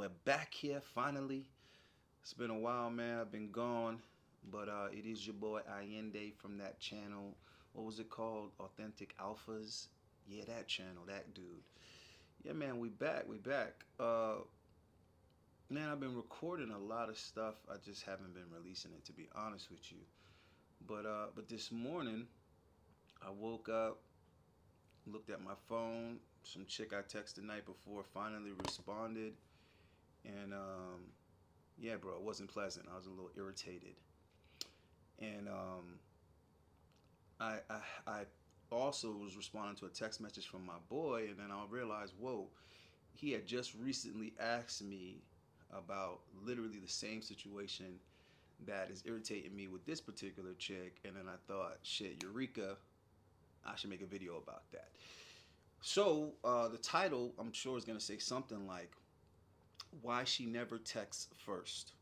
we're back here finally. It's been a while, man. I've been gone, but it is your boy Allende from that channel. What was it called? Authentic Alphas. Yeah, that channel, that dude. Yeah, man, we back. We back. Man, I've been recording a lot of stuff. I just haven't been releasing it, to be honest with you. But this morning, I woke up, looked at my phone. Some chick I texted the night before finally responded, and yeah, bro, it wasn't pleasant. I was a little irritated, and I also was responding to a text message from my boy, and then I realized, whoa, he had just recently asked me about literally the same situation that is irritating me with this particular chick, and then I thought, shit, Eureka, I should make a video about that. So the title, I'm sure, is gonna say something like "Why She Never Texts First,"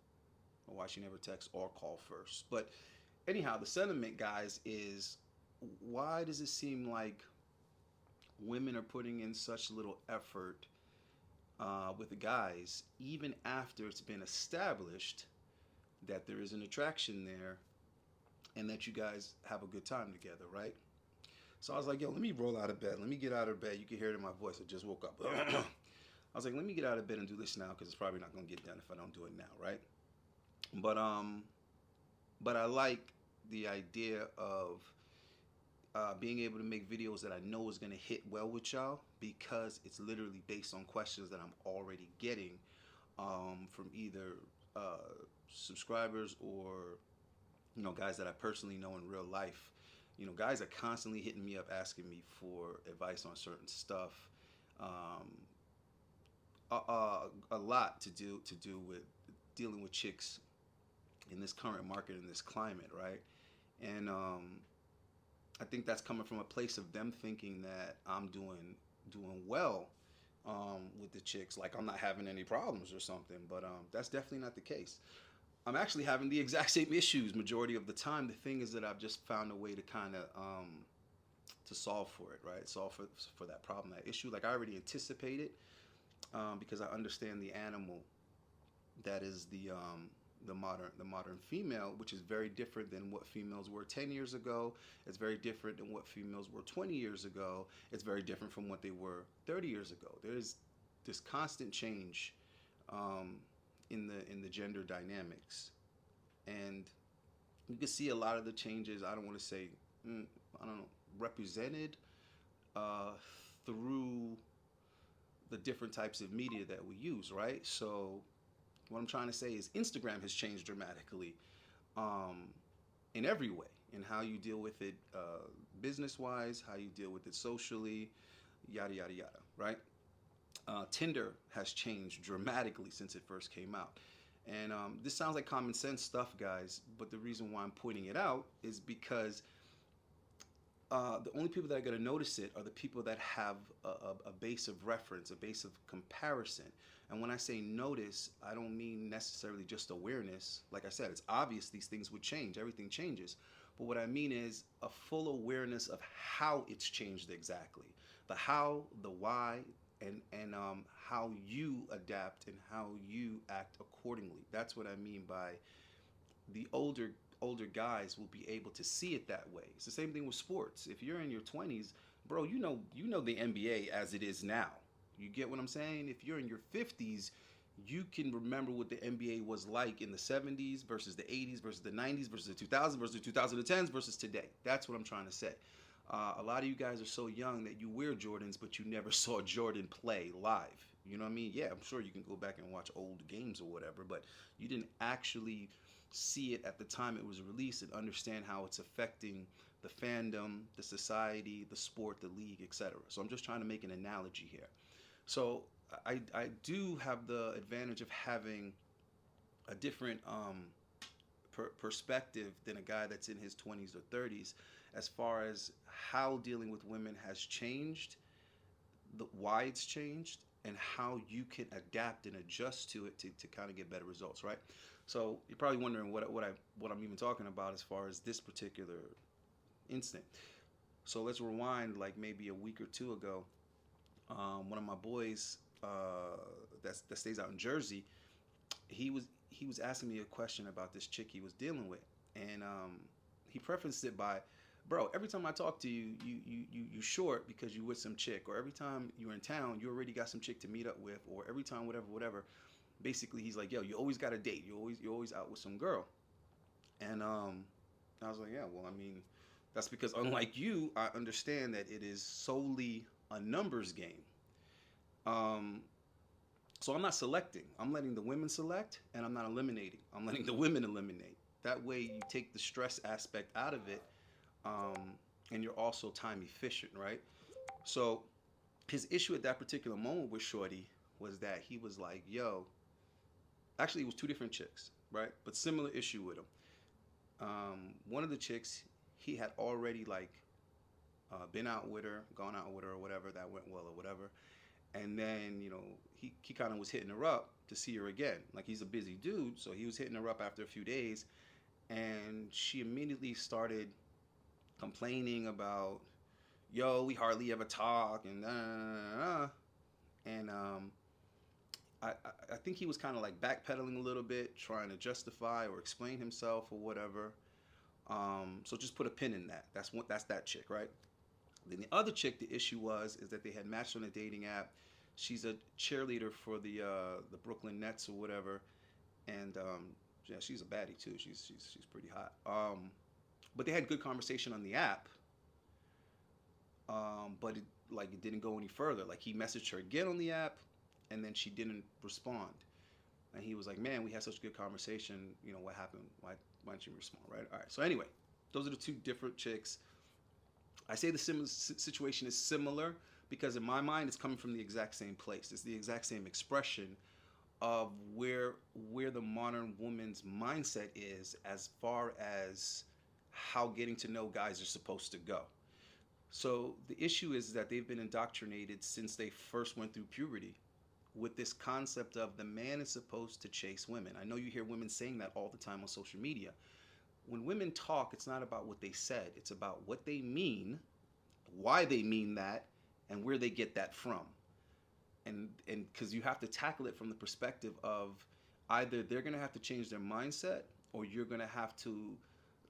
or "Why She Never Texts or Call First." But anyhow, the sentiment, guys, is why does it seem like women are putting in such little effort with the guys, even after it's been established that there is an attraction there and that you guys have a good time together, right? So I was like, yo, let me roll out of bed. Let me get out of bed. You can hear it in my voice. I just woke up. I was like, let me get out of bed and do this now because it's probably not gonna get done if I don't do it now, right? But um, but I like the idea of being able to make videos that I know is gonna hit well with y'all because it's literally based on questions that I'm already getting from either subscribers or guys that I personally know in real life. Guys are constantly hitting me up asking me for advice on certain stuff. Um, a lot to do with dealing with chicks in this current market, in this climate, right? And I think that's coming from a place of them thinking that I'm doing well with the chicks, like I'm not having any problems or something. But that's definitely not the case. I'm actually having the exact same issues majority of the time. The thing is that I've just found a way to kind of to solve for it, right? Solve for that problem, that issue. Like I already anticipate it because I understand the animal that is the modern female, which is very different than what females were 10 years ago. It's very different than what females were 20 years ago. It's very different from what they were 30 years ago. There's this constant change um, in the gender dynamics, and you can see a lot of the changes. I don't want to say, I don't know, represented uh, through the different types of media that we use, right? So what I'm trying to say is Instagram has changed dramatically um, in every way, in how you deal with it business wise, how you deal with it socially, yada, yada, yada, right? Tinder has changed dramatically since it first came out. And this sounds like common sense stuff, guys, but the reason why I'm pointing it out is because the only people that are going to notice it are the people that have a base of reference, a base of comparison. And when I say notice, I don't mean necessarily just awareness. Like I said, it's obvious these things would change, everything changes. But what I mean is a full awareness of how it's changed exactly. The how, the why, and how you adapt and how you act accordingly. That's what I mean by the older guys will be able to see it that way. It's the same thing with sports. If you're in your 20s, bro, you know the NBA as it is now. You get what I'm saying? If you're in your 50s, you can remember what the NBA was like in the 70s versus the 80s versus the 90s versus the 2000s versus the 2010s versus today. That's what I'm trying to say. A lot of you guys are so young that you wear Jordans, but you never saw Jordan play live. You know what I mean? Yeah, I'm sure you can go back and watch old games or whatever, but you didn't actually see it at the time it was released and understand how it's affecting the fandom, the society, the sport, the league, etc. So I'm just trying to make an analogy here. So I do have the advantage of having a different perspective than a guy that's in his 20s or 30s as far as how dealing with women has changed, why it's changed, and how you can adapt and adjust to it to kind of get better results, right? So you're probably wondering what I'm even talking about as far as this particular instant. So let's rewind like maybe a week or two ago. One of my boys that stays out in Jersey. He was asking me a question about this chick he was dealing with, and he prefaced it by, "Bro, every time I talk to you, you short because you with some chick, or every time you're in town, you already got some chick to meet up with, or every time whatever." Basically, he's like, "Yo, you always got a date. You're always out with some girl." And I was like, "Yeah, well, I mean, that's because unlike you, I understand that it is solely a numbers game." Um, So I'm not selecting. I'm letting the women select, and I'm not eliminating. I'm letting the women eliminate. That way, you take the stress aspect out of it, um, and you're also time efficient, right? So his issue at that particular moment with Shorty was that he was like, "Yo," actually, it was two different chicks, right? But similar issue with him. One of the chicks, he had already like been out with her, gone out with her, or whatever. That went well, or whatever. And then he kind of was hitting her up to see her again. Like, he's a busy dude, so he was hitting her up after a few days, and she immediately started complaining about, "Yo, we hardly ever talk," and and I think he was kind of like backpedaling a little bit, trying to justify or explain himself or whatever. So just put a pin in that. That's that chick, right? Then the other chick, the issue was is that they had matched on a dating app. She's a cheerleader for the Brooklyn Nets or whatever, and yeah, she's a baddie too. She's pretty hot. But they had good conversation on the app. But it didn't go any further. Like, he messaged her again on the app, and then she didn't respond. And he was like, "Man, we had such a good conversation. What happened? Why didn't you respond?" Right? All right. So anyway, those are the two different chicks. I say the situation is similar because in my mind it's coming from the exact same place. It's the exact same expression of where the modern woman's mindset is as far as how getting to know guys are supposed to go. So the issue is that they've been indoctrinated since they first went through puberty with this concept of the man is supposed to chase women. I know you hear women saying that all the time on social media. When women talk, it's not about what they said, it's about what they mean, why they mean that, and where they get that from. And because you have to tackle it from the perspective of either they're going to have to change their mindset, or you're going to have to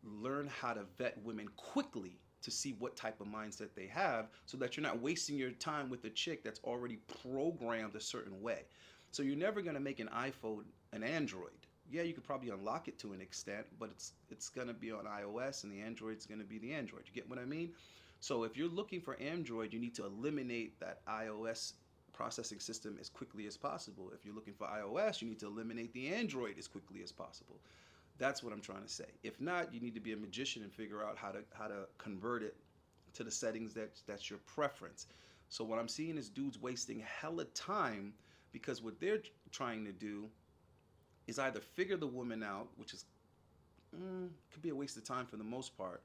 learn how to vet women quickly to see what type of mindset they have, so that you're not wasting your time with a chick that's already programmed a certain way. So you're never going to make an iPhone an Android. Yeah, you could probably unlock it to an extent, but it's going to be on iOS, and the Android's going to be the Android. You get what I mean? So if you're looking for Android, you need to eliminate that iOS processing system as quickly as possible. If you're looking for iOS, you need to eliminate the Android as quickly as possible. That's what I'm trying to say. If not, you need to be a magician and figure out how to convert it to the settings that's your preference. So what I'm seeing is dudes wasting hella time because what they're trying to do is either figure the woman out, which is could be a waste of time for the most part,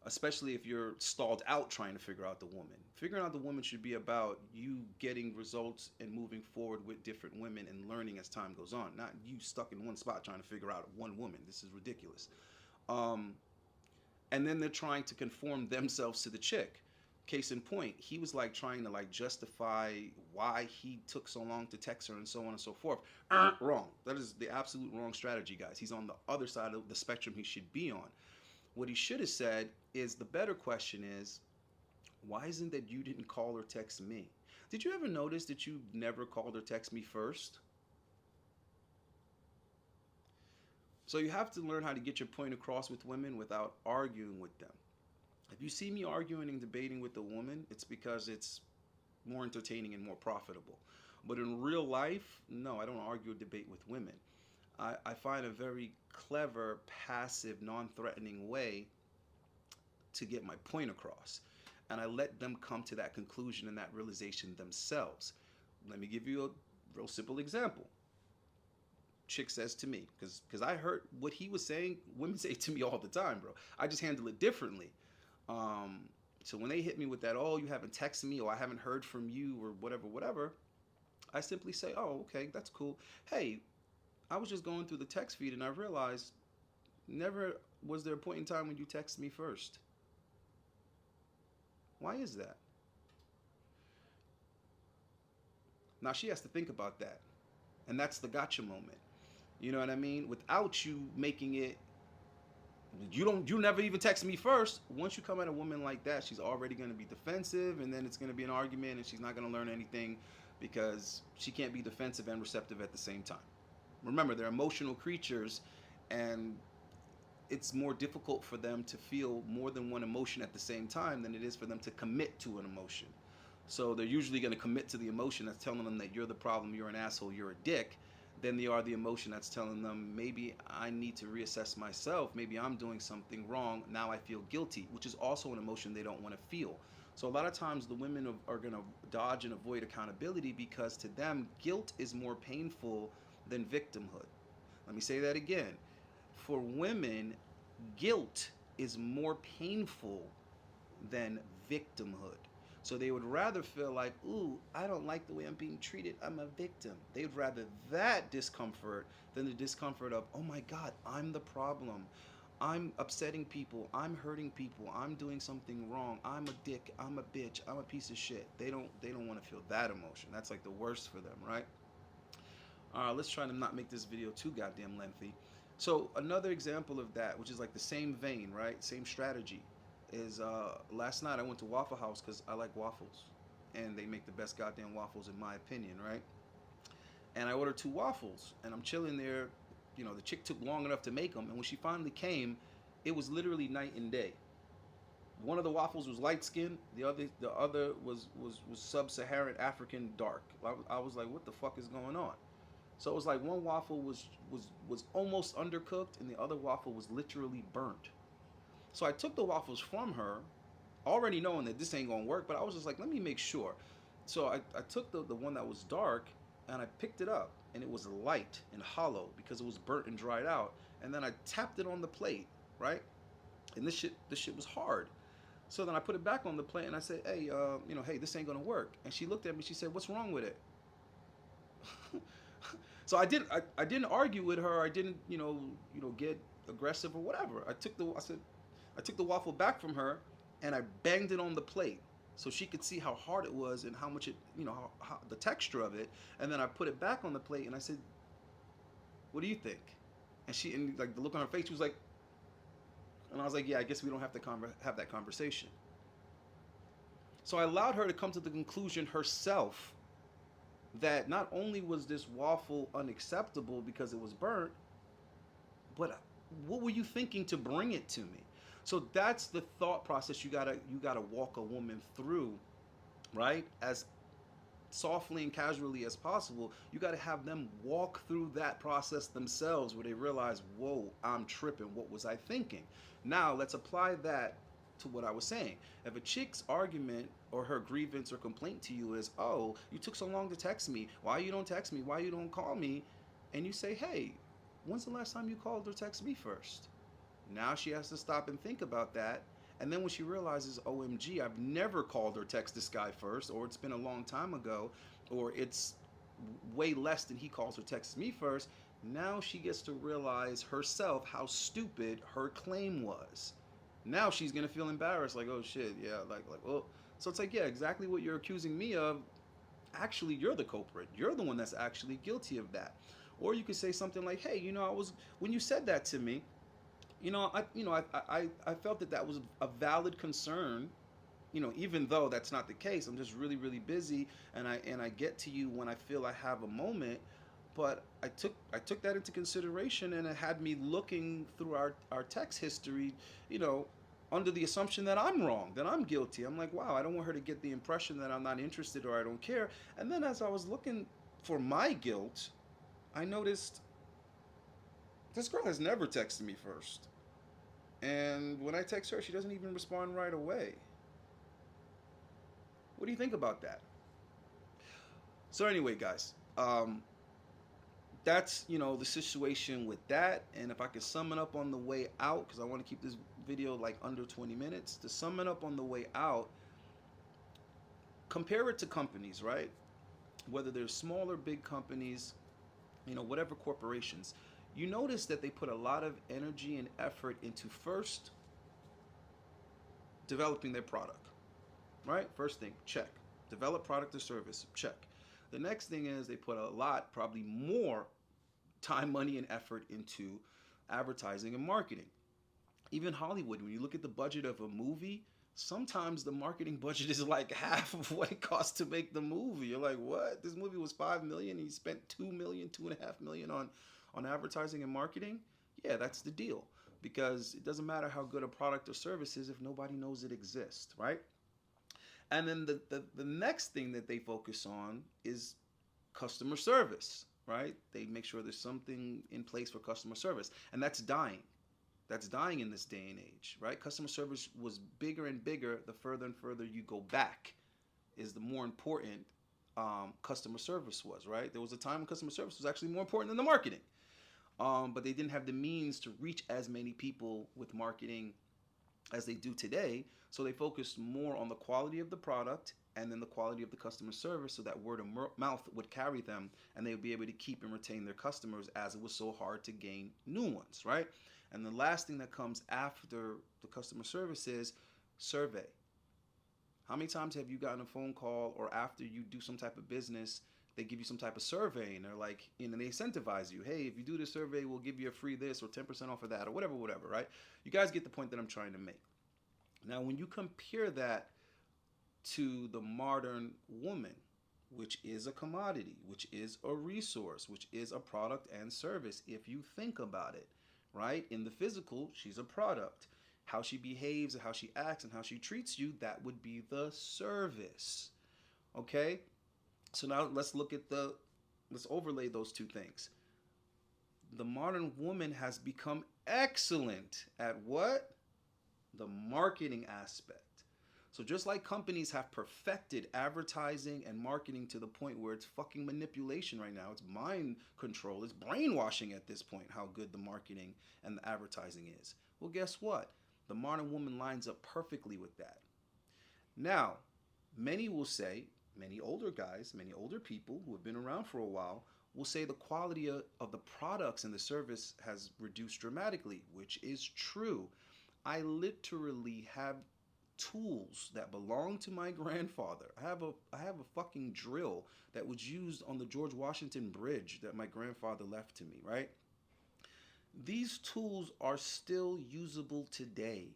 especially if you're stalled out trying to figure out the woman. Figuring out the woman should be about you getting results and moving forward with different women and learning as time goes on, not you stuck in one spot trying to figure out one woman. This is ridiculous. Um, and then they're trying to conform themselves to the chick. Case in point, he was like trying to like justify why he took so long to text her and so on and so forth. Wrong. That is the absolute wrong strategy, guys. He's on the other side of the spectrum he should be on. What he should have said is, the better question is, why isn't that you didn't call or text me? Did you ever notice that you never called or text me first? So you have to learn how to get your point across with women without arguing with them. If you see me arguing and debating with a woman, it's because it's more entertaining and more profitable. But in real life, no, I don't argue or debate with women. I find a very clever, passive, non threatening way to get my point across. And I let them come to that conclusion and that realization themselves. Let me give you a real simple example. Chick says to me, because I heard what he was saying, women say to me all the time, bro. I just handle it differently. Um, so when they hit me with that, "Oh, you haven't texted me," or "I haven't heard from you," or whatever, I simply say, "Oh, okay, that's cool. Hey, I was just going through the text feed and I realized never was there a point in time when you texted me first. Why is that?" Now she has to think about that. And that's the gotcha moment. You know what I mean? Without you making it, you never even text me first. Once you come at a woman like that, she's already going to be defensive, and then it's going to be an argument, and she's not going to learn anything because she can't be defensive and receptive at the same time. Remember, they're emotional creatures, and it's more difficult for them to feel more than one emotion at the same time than it is for them to commit to an emotion. So they're usually going to commit to the emotion that's telling them that you're the problem, you're an asshole, you're a dick, than they are the emotion that's telling them maybe I need to reassess myself, maybe I'm doing something wrong, now I feel guilty, which is also an emotion they don't want to feel. So a lot of times the women are going to dodge and avoid accountability because to them guilt is more painful than victimhood. Let me say that again. For women, guilt is more painful than victimhood. So they would rather feel like, ooh, I don't like the way I'm being treated. I'm a victim. They'd rather that discomfort than the discomfort of, oh my God, I'm the problem. I'm upsetting people. I'm hurting people. I'm doing something wrong. I'm a dick. I'm a bitch. I'm a piece of shit. They don't want to feel that emotion. That's like the worst for them, right? Let's try to not make this video too goddamn lengthy. So another example of that, which is like the same vein, right? Same strategy, is last night I went to Waffle House because I like waffles, and they make the best goddamn waffles in my opinion, right? And I ordered 2 waffles, and I'm chilling there. You know, the chick took long enough to make them, and when she finally came, it was literally night and day. One of the waffles was light skinned, the other was sub-Saharan African dark. I was like, what the fuck is going on? So it was like one waffle was almost undercooked, and the other waffle was literally burnt. So I took the waffles from her, already knowing that this ain't gonna work, but I was just like, let me make sure. So I took the one that was dark, and I picked it up, and it was light and hollow because it was burnt and dried out. And then I tapped it on the plate, right? And this shit was hard. So then I put it back on the plate, and I said, hey, hey, this ain't gonna work. And she looked at me. She said, what's wrong with it? So I didn't argue with her. I didn't get aggressive or whatever. I took the waffle back from her, and I banged it on the plate so she could see how hard it was and how much it, how the texture of it. And then I put it back on the plate, and I said, what do you think? And like the look on her face, she was like, and I was like, yeah, I guess we don't have to have that conversation. So I allowed her to come to the conclusion herself that not only was this waffle unacceptable because it was burnt, but what were you thinking to bring it to me? So that's the thought process you gotta walk a woman through, right? As softly and casually as possible. You gotta have them walk through that process themselves where they realize, whoa, I'm tripping. What was I thinking? Now let's apply that to what I was saying. If a chick's argument or her grievance or complaint to you is, oh, you took so long to text me. Why you don't text me? Why you don't call me? And you say, hey, when's the last time you called or texted me first? Now she has to stop and think about that. And then when she realizes, OMG, I've never called or texted this guy first, or it's been a long time ago, or it's way less than he calls or texts me first, now she gets to realize herself how stupid her claim was. Now she's gonna feel embarrassed, like, oh shit, yeah, like, oh. So it's like, yeah, exactly what you're accusing me of. Actually, you're the culprit. You're the one that's actually guilty of that. Or you could say something like, hey, when you said that to me, I felt that was a valid concern. Even though that's not the case, I'm just really, really busy, and I get to you when I feel I have a moment. But I took that into consideration, and it had me looking through our text history, under the assumption that I'm wrong, that I'm guilty. I'm like, wow, I don't want her to get the impression that I'm not interested or I don't care. And then as I was looking for my guilt, I noticed this girl has never texted me first. And when I text her, she doesn't even respond right away. What do you think about that? So anyway, guys, that's, the situation with that. And if I could sum it up on the way out, because I want to keep this video like under 20 minutes, to sum it up on the way out, compare it to companies, right? Whether they're small or big companies, whatever corporations, you notice that they put a lot of energy and effort into first developing their product, right? First thing, check. Develop product or service, check. The next thing is they put a lot, probably more time, money, and effort into advertising and marketing. Even Hollywood, when you look at the budget of a movie, sometimes the marketing budget is like half of what it costs to make the movie. You're like, what? This movie was 5 million. He spent 2 million, 2.5 million on advertising and marketing. Yeah, that's the deal. Because it doesn't matter how good a product or service is if nobody knows it exists, right? And then the next thing that they focus on is customer service, right? They make sure there's something in place for customer service, and that's dying. That's dying in this day and age, right? Customer service was bigger and bigger the further and further you go back, is the more important customer service was, right? There was a time when customer service was actually more important than the marketing, but they didn't have the means to reach as many people with marketing as they do today. So they focused more on the quality of the product and then the quality of the customer service, so that word of mouth would carry them and they would be able to keep and retain their customers, as it was so hard to gain new ones, right? And the last thing that comes after the customer service is survey. How many times have you gotten a phone call, or after you do some type of business, they give you some type of survey and they're like, and they incentivize you. Hey, if you do this survey, we'll give you a free this or 10% off of that or whatever, right? You guys get the point that I'm trying to make. Now, when you compare that to the modern woman, which is a commodity, which is a resource, which is a product and service, if you think about it, right? In the physical, she's a product. How she behaves and how she acts and how she treats you, that would be the service. Okay? So now let's overlay those two things. The modern woman has become excellent at what? The marketing aspect. So just like companies have perfected advertising and marketing to the point where it's fucking manipulation right now, it's mind control, it's brainwashing at this point how good the marketing and the advertising is. Well, guess what? The modern woman lines up perfectly with that. Now, many will say, many older guys, many older people who have been around for a while will say the quality of the products and the service has reduced dramatically, which is true. I literally have tools that belong to my grandfather. I have a fucking drill that was used on the George Washington Bridge that my grandfather left to me, right? These tools are still usable today.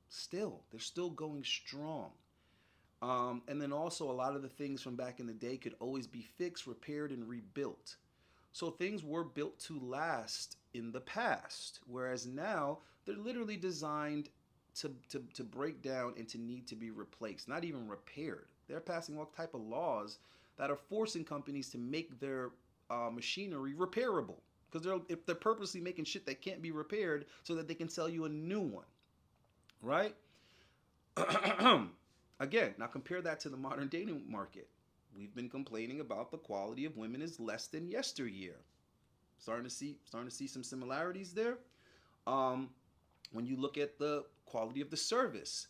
Still, they're still going strong. And then also a lot of the things from back in the day could always be fixed, repaired, and rebuilt. So things were built to last in the past, whereas now they're literally designed to break down and to need to be replaced, not even repaired. They're passing all type of laws that are forcing companies to make their machinery repairable, because they're purposely making shit that can't be repaired so that they can sell you a new one, right? Again, now compare that to the modern dating market. We've been complaining about the quality of women is less than yesteryear. Starting to see some similarities there. When you look at the quality of the service,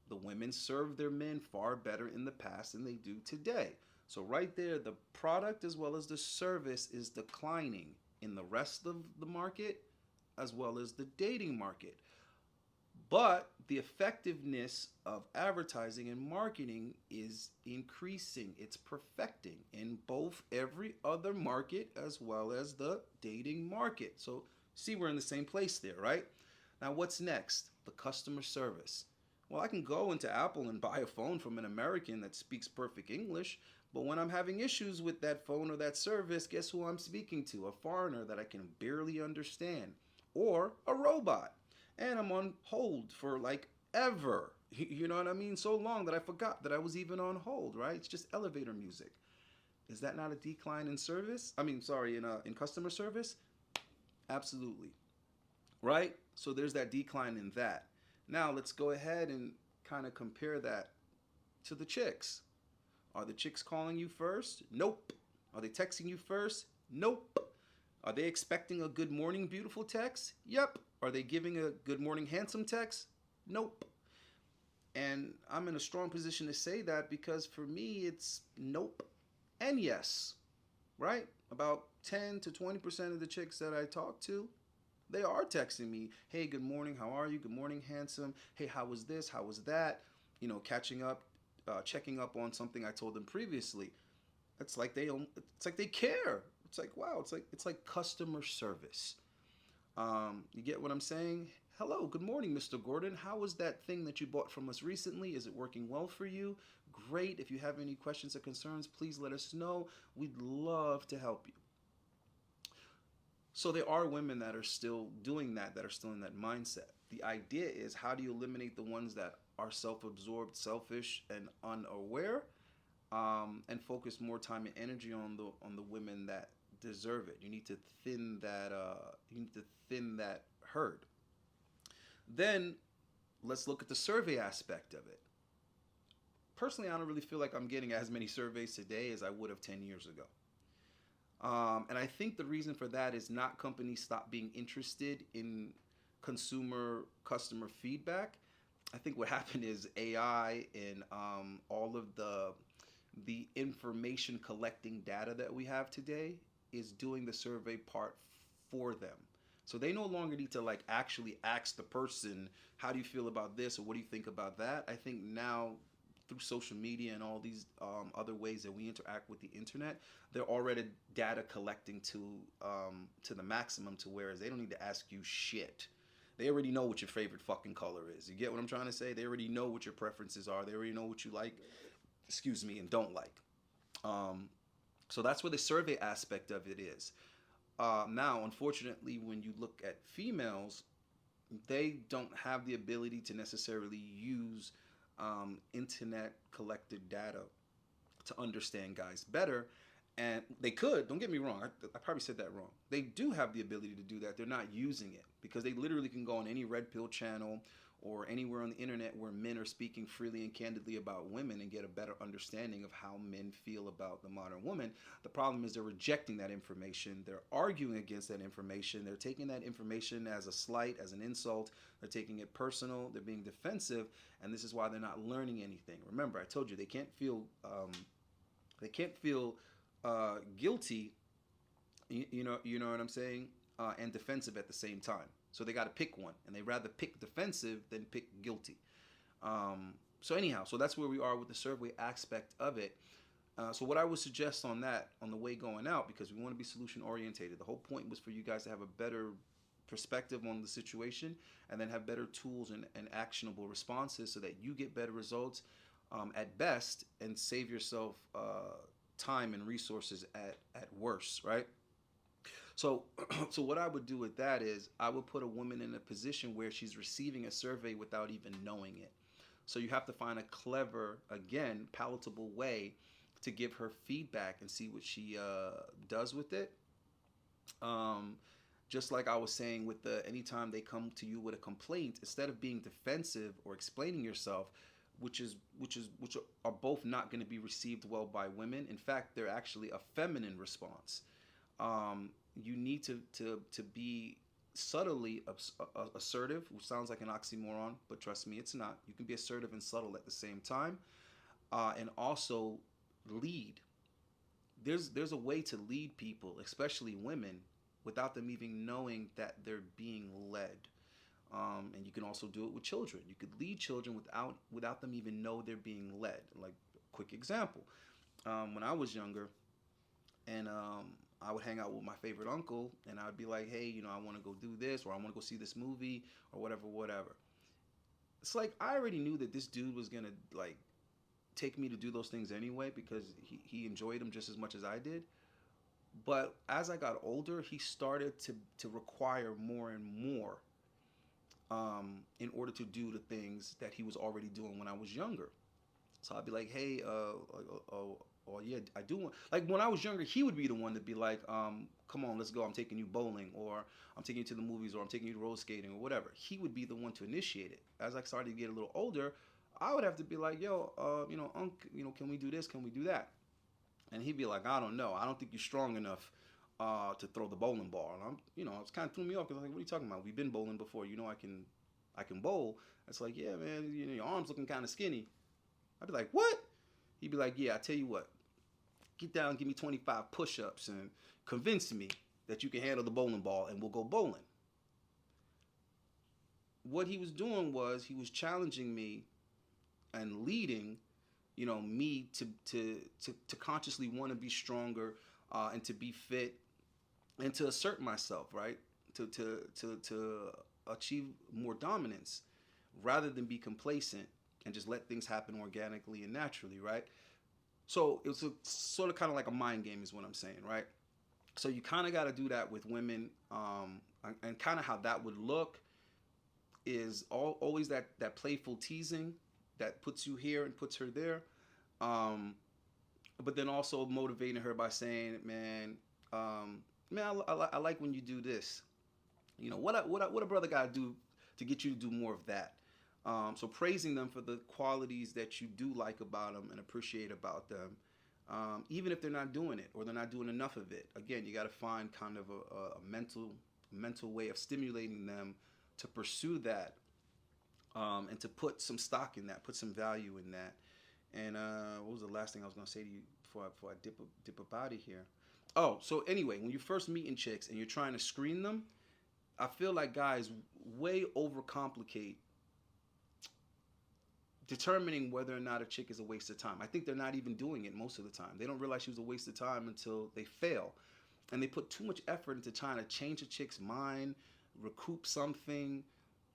the women serve their men far better in the past than they do today. So right there, the product as well as the service is declining in the rest of the market as well as the dating market. But the effectiveness of advertising and marketing is increasing. It's perfecting in both every other market as well as the dating market. So see, we're in the same place there, right? Now, what's next? The customer service. Well, I can go into Apple and buy a phone from an American that speaks perfect English, but when I'm having issues with that phone or that service, guess who I'm speaking to? A foreigner that I can barely understand, or a robot. And I'm on hold for like ever. You know what I mean? So long that I forgot that I was even on hold, right? It's just elevator music. Is that not a decline in service? In customer service? Absolutely. Right? So there's that decline in that. Now let's go ahead and kind of compare that to the chicks. Are the chicks calling you first? Nope. Are they texting you first? Nope. Are they expecting a good morning beautiful text? Yep. Are they giving a good morning handsome text? Nope. And I'm in a strong position to say that because for me it's nope and yes, right? About 10 to 20% of the chicks that I talk to, they are texting me, hey, good morning, how are you? Good morning, handsome. Hey, how was this? How was that? You know, catching up, checking up on something I told them previously. It's like they don't. It's like they care. It's like wow. It's like customer service. You get what I'm saying? Hello, good morning, Mr. Gordon. How was that thing that you bought from us recently? Is it working well for you? Great. If you have any questions or concerns, please let us know. We'd love to help you. So there are women that are still doing that, that are still in that mindset. The idea is how do you eliminate the ones that are self-absorbed, selfish, and unaware, and focus more time and energy on the women that deserve it. You need to thin that. You need to thin that herd. Then let's look at the survey aspect of it. Personally, I don't really feel like I'm getting as many surveys today as I would have 10 years ago. And I think the reason for that is not companies stop being interested in consumer customer feedback. I think what happened is AI and all of the information collecting data that we have today is doing the survey part for them. So they no longer need to like actually ask the person, how do you feel about this or what do you think about that? I think now through social media and all these other ways that we interact with the internet, they're already data collecting to the maximum to whereas they don't need to ask you shit. They already know what your favorite fucking color is. You get what I'm trying to say? They already know what your preferences are. They already know what you like, excuse me, and don't like. Um, so that's where the survey aspect of it is. Now, unfortunately, when you look at females, they don't have the ability to necessarily use internet collected data to understand guys better. And they could, don't get me wrong, I probably said that wrong. They do have the ability to do that. They're not using it because they literally can go on any red pill channel or anywhere on the internet where men are speaking freely and candidly about women and get a better understanding of how men feel about the modern woman. The problem is they're rejecting that information. They're arguing against that information. They're taking that information as a slight, as an insult. They're taking it personal. They're being defensive, and this is why they're not learning anything. Remember, I told you they can't feel guilty. You know what I'm saying, and defensive at the same time. So they got to pick one, and they rather pick defensive than pick guilty. So anyhow, so that's where we are with the survey aspect of it. So what I would suggest on that, on the way going out, because we want to be solution orientated. The whole point was for you guys to have a better perspective on the situation, and then have better tools and actionable responses, so that you get better results at best, and save yourself time and resources at worst, right? So, so what I would do with that is I would put a woman in a position where she's receiving a survey without even knowing it. So you have to find a clever, again, palatable way to give her feedback and see what she does with it. Um, just like I was saying with anytime they come to you with a complaint, instead of being defensive or explaining yourself, which are both not going to be received well by women. In fact, they're actually a feminine response. You need to be subtly assertive, which sounds like an oxymoron, but trust me, it's not. You can be assertive and subtle at the same time, and also lead. There's a way to lead people, especially women, without them even knowing that they're being led. And you can also do it with children. You could lead children without them even know they're being led. Like, quick example, when I was younger, and I would hang out with my favorite uncle, and I'd be like, hey, I want to go do this, or I want to go see this movie, or whatever, whatever. It's like I already knew that this dude was gonna like take me to do those things anyway because he enjoyed them just as much as I did. But as I got older, he started to require more and more in order to do the things that he was already doing when I was younger. So I'd be like, hey, yeah, I do want. Like when I was younger, he would be the one to be like, come on, let's go. I'm taking you bowling, or I'm taking you to the movies, or I'm taking you to roller skating, or whatever. He would be the one to initiate it. As I started to get a little older, I would have to be like, yo, can we do this? Can we do that? And he'd be like, I don't know. I don't think you're strong enough to throw the bowling ball. And it's kind of threw me off because I'm like, what are you talking about? We've been bowling before. I can bowl. It's like, yeah, man, your arms looking kind of skinny. I'd be like, what? He'd be like, yeah, I tell you what. Get down and give me 25 push-ups and convince me that you can handle the bowling ball and we'll go bowling. What he was doing was he was challenging me and leading me to consciously want to be stronger, and to be fit and to assert myself, right? To achieve more dominance rather than be complacent and just let things happen organically and naturally, right? So it was a sort of kind of like a mind game, is what I'm saying, right? So you kind of got to do that with women, and kind of how that would look is always that playful teasing that puts you here and puts her there, um, but then also motivating her by saying, man, man, I like when you do this. What a brother got to do to get you to do more of that. So praising them for the qualities that you do like about them and appreciate about them, even if they're not doing it or they're not doing enough of it. Again, you got to find kind of a mental way of stimulating them to pursue that, and to put some stock in that, put some value in that. And what was the last thing I was going to say to you before I dip up out of here? Oh, so anyway, when you're first meeting chicks and you're trying to screen them, I feel like guys way overcomplicate determining whether or not a chick is a waste of time. I think they're not even doing it most of the time. They don't realize she was a waste of time until they fail. And they put too much effort into trying to change a chick's mind, recoup something,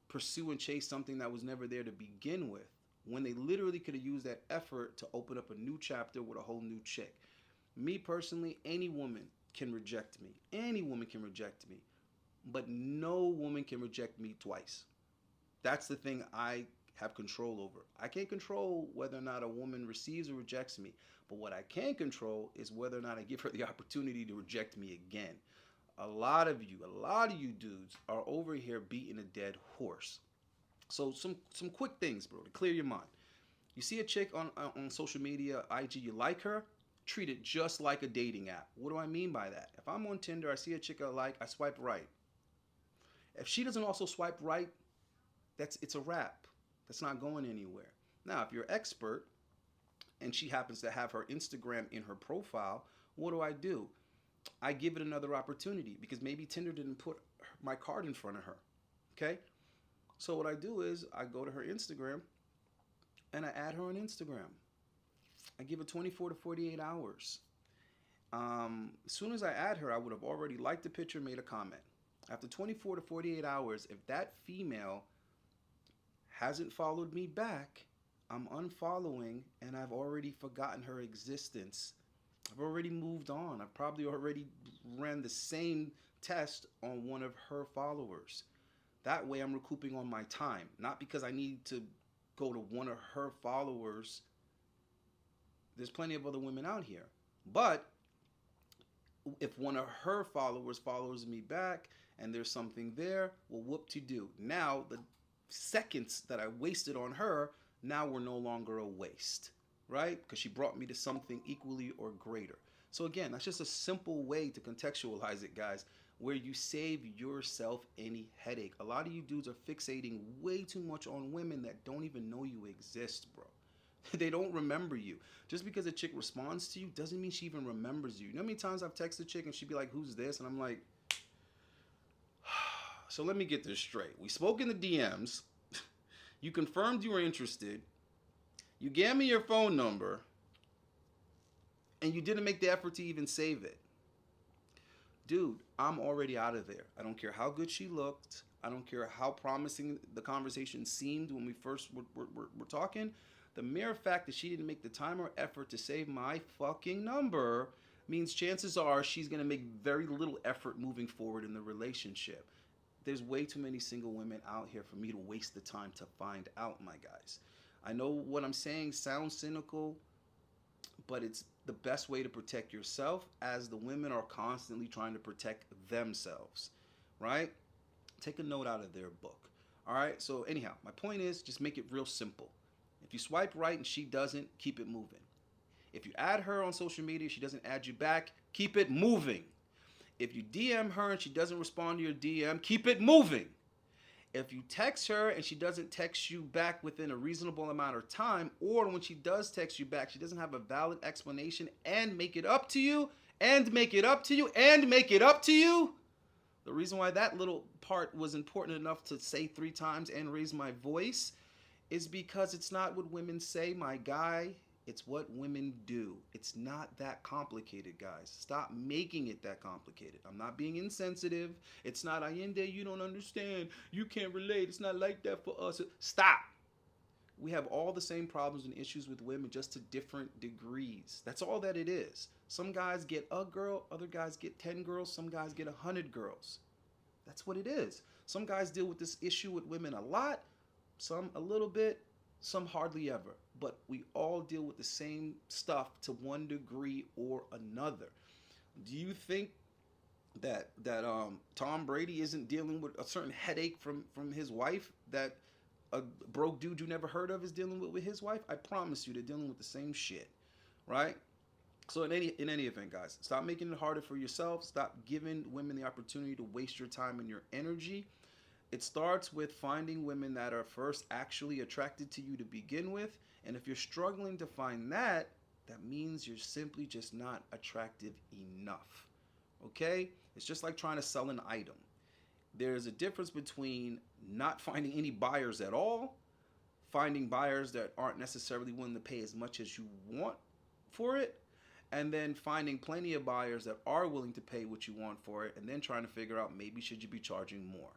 pursue and chase something that was never there to begin with, when they literally could have used that effort to open up a new chapter with a whole new chick. Me personally, any woman can reject me. Any woman can reject me. But no woman can reject me twice. That's the thing I have control over. I can't control whether or not a woman receives or rejects me. But what I can control is whether or not I give her the opportunity to reject me again. A lot of you dudes are over here beating a dead horse. So some quick things, bro, to clear your mind. You see a chick on social media, IG, you like her, treat it just like a dating app. What do I mean by that? If I'm on Tinder, I see a chick I like, I swipe right. If she doesn't also swipe right, it's a wrap. That's not going anywhere. Now, if you're expert and she happens to have her Instagram in her profile, what do? I give it another opportunity because maybe Tinder didn't put my card in front of her. Okay? So what I do is I go to her Instagram and I add her on Instagram. I give it 24 to 48 hours. As soon as I add her, I would have already liked the picture, made a comment. After 24 to 48 hours, if that female hasn't followed me back, I'm unfollowing and I've already forgotten her existence. I've already moved on. I've probably already ran the same test on one of her followers. That way I'm recouping on my time, not because I need to go to one of her followers. There's plenty of other women out here. But if one of her followers follows me back and there's something there, well, whoop-de-doo. Now the seconds that I wasted on her, now we're no longer a waste, right? Because she brought me to something equally or greater. So again, that's just a simple way to contextualize it, guys, where you save yourself any headache. A lot of you dudes are fixating way too much on women that don't even know you exist, bro. They don't remember you. Just because a chick responds to you doesn't mean she even remembers you. You know how many times I've texted a chick and she'd be like, who's this? And I'm like, so let me get this straight. We spoke in the DMs. You confirmed you were interested. You gave me your phone number. And you didn't make the effort to even save it. Dude, I'm already out of there. I don't care how good she looked. I don't care how promising the conversation seemed when we first were talking. The mere fact that she didn't make the time or effort to save my fucking number means chances are she's going to make very little effort moving forward in the relationship. There's way too many single women out here for me to waste the time to find out, my guys. I know what I'm saying sounds cynical, but it's the best way to protect yourself as the women are constantly trying to protect themselves, right? Take a note out of their book. All right, so anyhow, my point is just make it real simple. If you swipe right and she doesn't, keep it moving. If you add her on social media, she doesn't add you back, keep it moving. If you DM her and she doesn't respond to your DM, keep it moving. If you text her and she doesn't text you back within a reasonable amount of time, or when she does text you back, she doesn't have a valid explanation, and make it up to you, and make it up to you, and make it up to you. The reason why that little part was important enough to say 3 times and raise my voice is because it's not what women say, my guy. It's what women do. It's not that complicated, guys. Stop making it that complicated. I'm not being insensitive. It's not Allende, you don't understand. You can't relate. It's not like that for us. Stop. We have all the same problems and issues with women, just to different degrees. That's all that it is. Some guys get a girl, other guys get 10 girls, some guys get 100 girls. That's what it is. Some guys deal with this issue with women a lot, some a little bit, some hardly ever. But we all deal with the same stuff to one degree or another. Do you think that Tom Brady isn't dealing with a certain headache from his wife that a broke dude you never heard of is dealing with his wife? I promise you, they're dealing with the same shit, right? So in any event, guys, stop making it harder for yourself. Stop giving women the opportunity to waste your time and your energy. It starts with finding women that are first actually attracted to you to begin with. And if you're struggling to find that, that means you're simply just not attractive enough. Okay? It's just like trying to sell an item. There's a difference between not finding any buyers at all, finding buyers that aren't necessarily willing to pay as much as you want for it, and then finding plenty of buyers that are willing to pay what you want for it, and then trying to figure out maybe should you be charging more,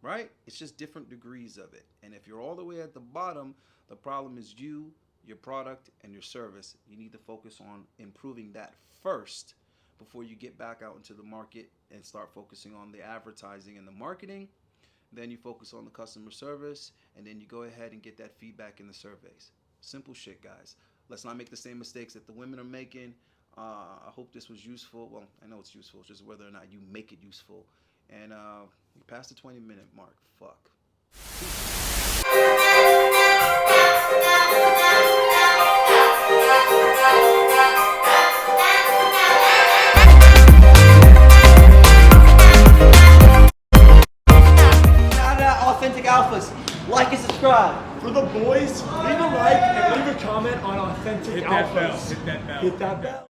right? It's just different degrees of it. And if you're all the way at the bottom, the problem is you, your product, and your service. You need to focus on improving that first before you get back out into the market and start focusing on the advertising and the marketing. Then you focus on the customer service, and then you go ahead and get that feedback in the surveys. Simple shit, guys. Let's not make the same mistakes that the women are making. I hope this was useful. Well, I know it's useful. It's just whether or not you make it useful. And we passed the 20-minute mark. Fuck. Shout out Authentic Alphas. Like and subscribe. For the boys, leave a like and leave a comment on Authentic Alphas. Hit that bell. Hit that bell.